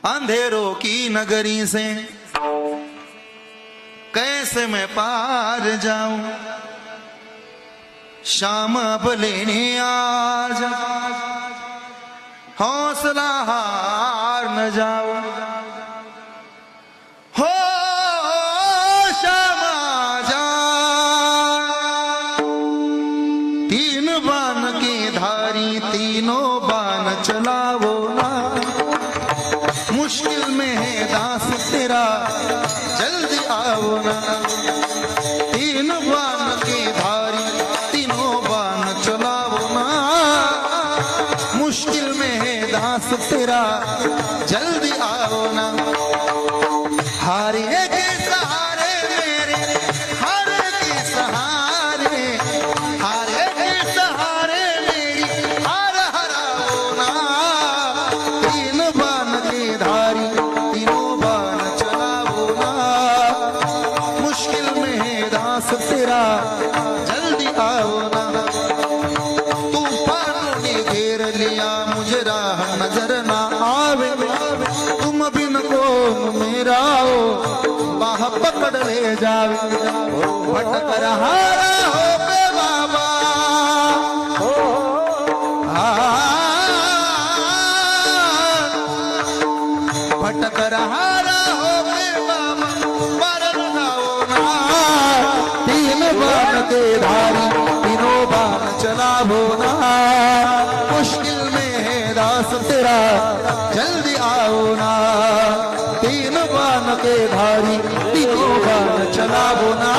अंधेरों की नगरी से कैसे मैं पार जाऊं, शाम अब लेने आज हौसला हार न जाओ। हो शाम आजा, तीन बाण की धारी तीनों बाण चलावो ना, मुश्किल में है दास तेरा जल्दी आओ ना। तीन बाण की धारी तीनों बाण चलाओ ना, मुश्किल में है दास तेरा जल्दी आओ ना। हारे के सहारे मेरे, हारे के सहारे, हारे के सहारे मेरी हार हराओ ना। तीन बाण की धारी तीनों बाण चलाओ ना, मुश्किल में है दास तेरा जल्दी आओ ना। तूफानों ने घेर लिया मुझे राह नजर ना आवे, तुम बिन कौन मेरा हो बाह पकड़ ले जावे। भटक रहा हो बे बाबा, भटक रहा हो बे बाबा, पर लगाओ ना। तीन बाण के धारी तीनों बाण चलावो ना, मुश्किल में है दास तेरा जल्दी आओ ना। तीन बाण के धारी तीनों बाण चलावो ना।